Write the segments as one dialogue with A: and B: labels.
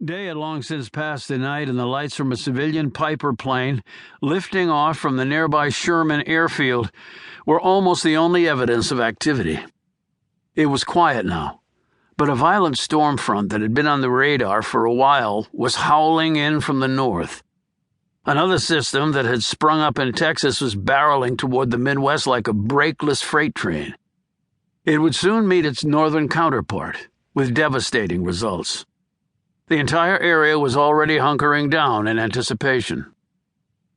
A: Day had long since passed the night, and the lights from a civilian Piper plane lifting off from the nearby Sherman airfield were almost the only evidence of activity. It was quiet now, but a violent storm front that had been on the radar for a while was howling in from the north. Another system that had sprung up in Texas was barreling toward the Midwest like a brakeless freight train. It would soon meet its northern counterpart, with devastating results. The entire area was already hunkering down in anticipation.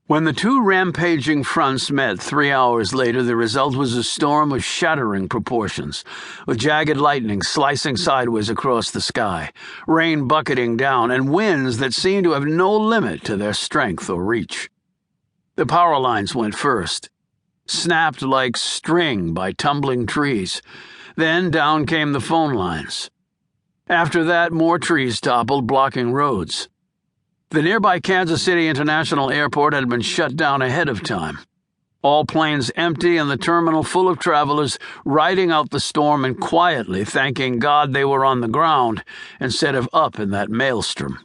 A: When the two rampaging fronts met 3 hours later, the result was a storm of shattering proportions, with jagged lightning slicing sideways across the sky, rain bucketing down, and winds that seemed to have no limit to their strength or reach. The power lines went first, snapped like string by tumbling trees. Then down came the phone lines. After that, more trees toppled, blocking roads. The nearby Kansas City International Airport had been shut down ahead of time. All planes empty and the terminal full of travelers riding out the storm and quietly thanking God they were on the ground instead of up in that maelstrom.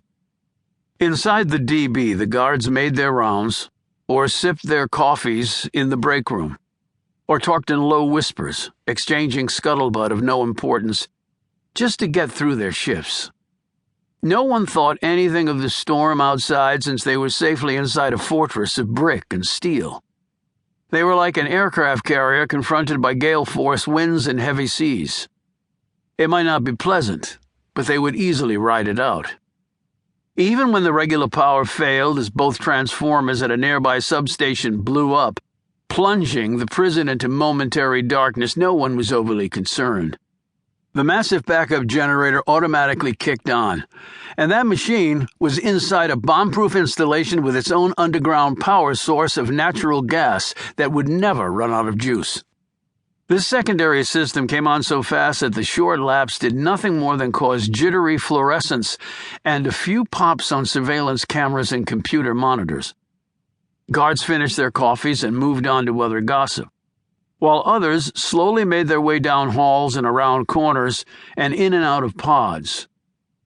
A: Inside the DB, the guards made their rounds, or sipped their coffees in the break room, or talked in low whispers, exchanging scuttlebutt of no importance, just to get through their shifts. No one thought anything of the storm outside since they were safely inside a fortress of brick and steel. They were like an aircraft carrier confronted by gale-force winds and heavy seas. It might not be pleasant, but they would easily ride it out. Even when the regular power failed as both transformers at a nearby substation blew up, plunging the prison into momentary darkness, no one was overly concerned. The massive backup generator automatically kicked on, and that machine was inside a bomb-proof installation with its own underground power source of natural gas that would never run out of juice. This secondary system came on so fast that the short lapse did nothing more than cause jittery fluorescence and a few pops on surveillance cameras and computer monitors. Guards finished their coffees and moved on to other gossip, while others slowly made their way down halls and around corners and in and out of pods,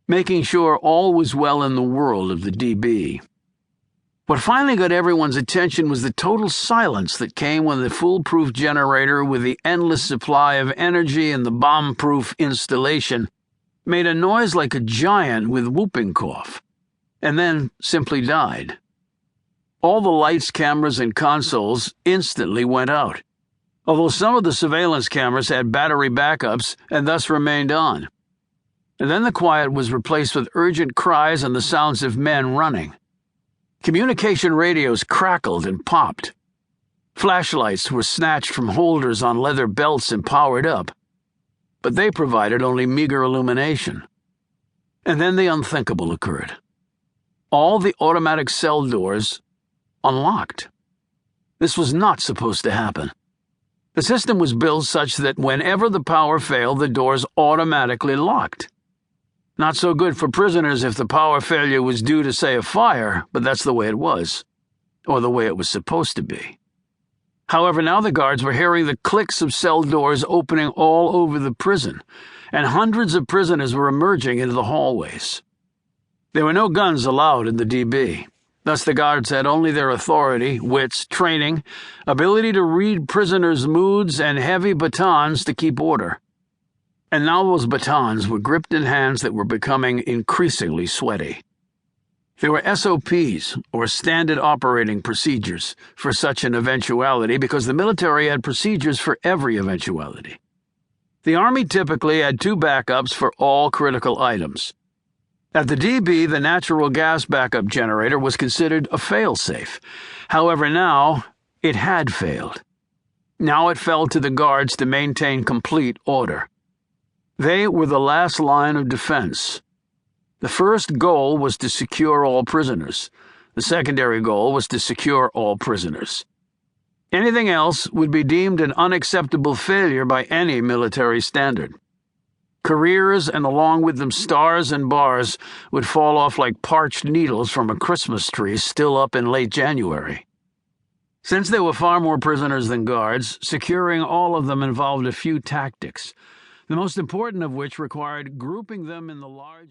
A: making sure all was well in the world of the DB. What finally got everyone's attention was the total silence that came when the foolproof generator with the endless supply of energy and the bomb-proof installation made a noise like a giant with whooping cough, and then simply died. All the lights, cameras, and consoles instantly went out, although some of the surveillance cameras had battery backups and thus remained on. And then the quiet was replaced with urgent cries and the sounds of men running. Communication radios crackled and popped. Flashlights were snatched from holders on leather belts and powered up, but they provided only meager illumination. And then the unthinkable occurred. All the automatic cell doors unlocked. This was not supposed to happen. The system was built such that whenever the power failed, the doors automatically locked. Not so good for prisoners if the power failure was due to, say, a fire, but that's the way it was, or the way it was supposed to be. However, now the guards were hearing the clicks of cell doors opening all over the prison, and hundreds of prisoners were emerging into the hallways. There were no guns allowed in the DB. Thus the guards had only their authority, wits, training, ability to read prisoners' moods, and heavy batons to keep order. And now those batons were gripped in hands that were becoming increasingly sweaty. There were SOPs, or standard operating procedures, for such an eventuality because the military had procedures for every eventuality. The Army typically had 2 backups for all critical items. At the DB, the natural gas backup generator was considered a fail-safe. However, now it had failed. Now it fell to the guards to maintain complete order. They were the last line of defense. The first goal was to secure all prisoners. The secondary goal was to secure all prisoners. Anything else would be deemed an unacceptable failure by any military standard. Careers, and along with them stars and bars, would fall off like parched needles from a Christmas tree still up in late January. Since there were far more prisoners than guards, securing all of them involved a few tactics, the most important of which required grouping them in the large